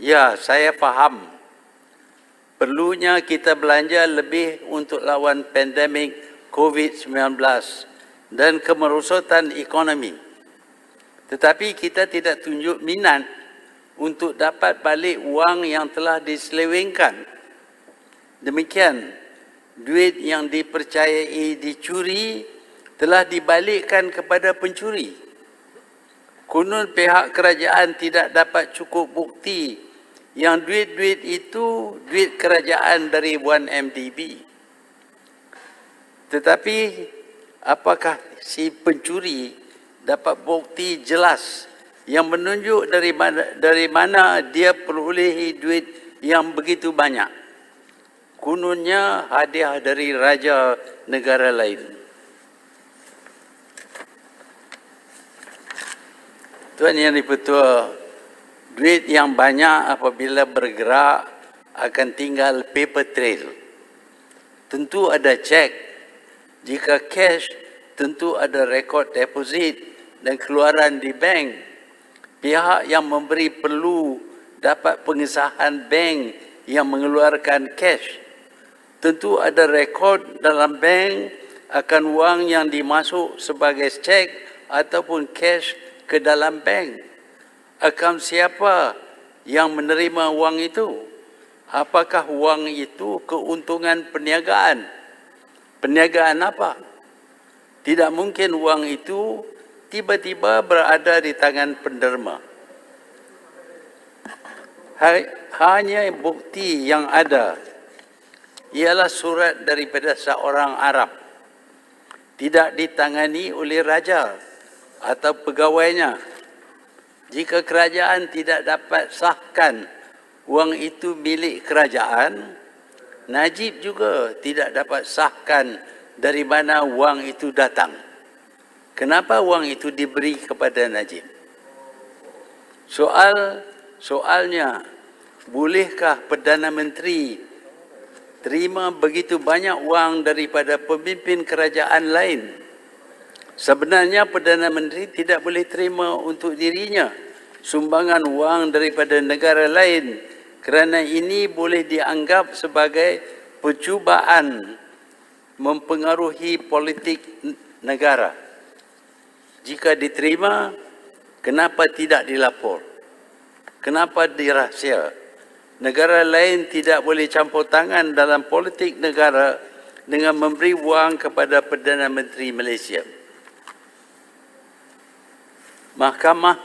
Ya, saya faham. Perlunya kita belanja lebih untuk lawan pandemik COVID-19 dan kemerosotan ekonomi. Tetapi kita tidak tunjuk minat untuk dapat balik wang yang telah diselewengkan. Demikian, duit yang dipercayai dicuri telah dibalikkan kepada pencuri. Konon pihak kerajaan tidak dapat cukup bukti yang duit-duit itu duit kerajaan dari 1MDB. Tetapi apakah si pencuri dapat bukti jelas yang menunjuk dari mana dia perolehi duit yang begitu banyak? Kononnya hadiah dari raja negara lain. Tuan Yang Dipertua, duit yang banyak apabila bergerak akan tinggal paper trail. Tentu ada cek. Jika cash, tentu ada rekod deposit dan keluaran di bank. Pihak yang memberi perlu dapat pengesahan bank yang mengeluarkan cash. Tentu ada rekod dalam bank akan wang yang dimasuk sebagai cek ataupun cash ke dalam bank. Akan siapa yang menerima wang itu? Apakah wang itu keuntungan perniagaan? Perniagaan apa? Tidak mungkin wang itu tiba-tiba berada di tangan penderma. Hanya bukti yang ada ialah surat daripada seorang Arab. Tidak ditangani oleh raja atau pegawainya. Jika kerajaan tidak dapat sahkan wang itu milik kerajaan, Najib juga tidak dapat sahkan dari mana wang itu datang. Kenapa wang itu diberi kepada Najib? Soalnya, bolehkah Perdana Menteri terima begitu banyak wang daripada pemimpin kerajaan lain? Sebenarnya Perdana Menteri tidak boleh terima untuk dirinya sumbangan wang daripada negara lain kerana ini boleh dianggap sebagai percubaan mempengaruhi politik negara. Jika diterima, kenapa tidak dilapor? Kenapa dirahsia? Negara lain tidak boleh campur tangan dalam politik negara dengan memberi wang kepada Perdana Menteri Malaysia. Mahkamah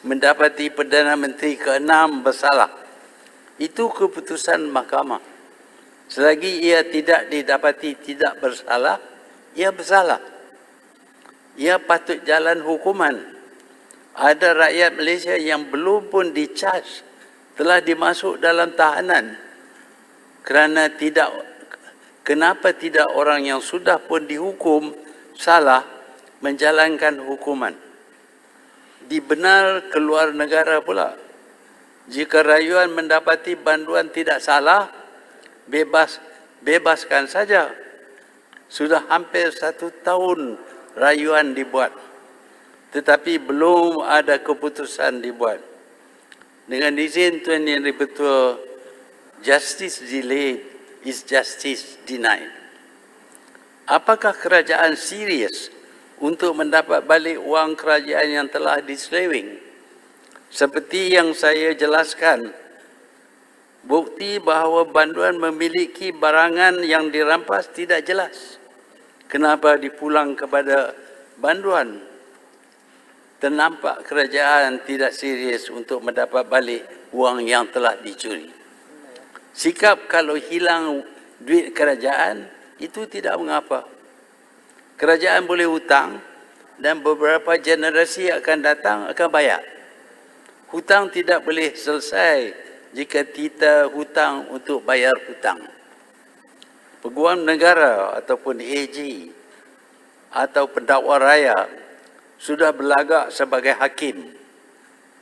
mendapati Perdana Menteri ke-6 bersalah. Itu keputusan mahkamah. Selagi ia tidak didapati tidak bersalah, ia bersalah. Ia patut jalan hukuman. Ada rakyat Malaysia yang belum pun di-charge, telah dimasuk dalam tahanan. Kenapa tidak orang yang sudah pun dihukum salah menjalankan hukuman? Dibenar keluar negara pula. Jika rayuan mendapati banduan tidak salah, bebaskan saja. Sudah hampir 1 tahun rayuan dibuat, tetapi belum ada keputusan dibuat. Dengan izin Tuan Yang Dipertua, justice delayed is justice denied. Apakah kerajaan serius untuk mendapat balik wang kerajaan yang telah diseleweng? Seperti yang saya jelaskan, bukti bahawa banduan memiliki barangan yang dirampas tidak jelas. Kenapa dipulang kepada banduan? Ternampak kerajaan tidak serius untuk mendapat balik wang yang telah dicuri. Sikap kalau hilang duit kerajaan, itu tidak mengapa. Kerajaan boleh hutang dan beberapa generasi akan datang akan bayar. Hutang tidak boleh selesai jika kita hutang untuk bayar hutang. Peguam negara ataupun AG atau pendakwa raya sudah berlagak sebagai hakim.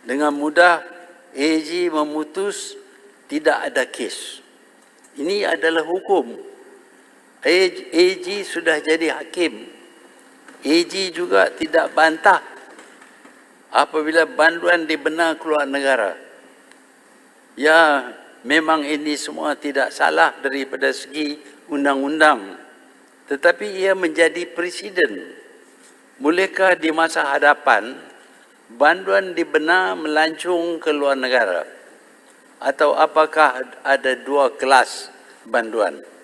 Dengan mudah AG memutus tidak ada kes. Ini adalah hukum. AG sudah jadi hakim. AG juga tidak bantah apabila banduan dibenar keluar negara. Ya, memang ini semua tidak salah daripada segi undang-undang, tetapi ia menjadi presiden. Bolehkah di masa hadapan banduan dibenar melancung ke luar negara? Atau apakah ada dua kelas banduan?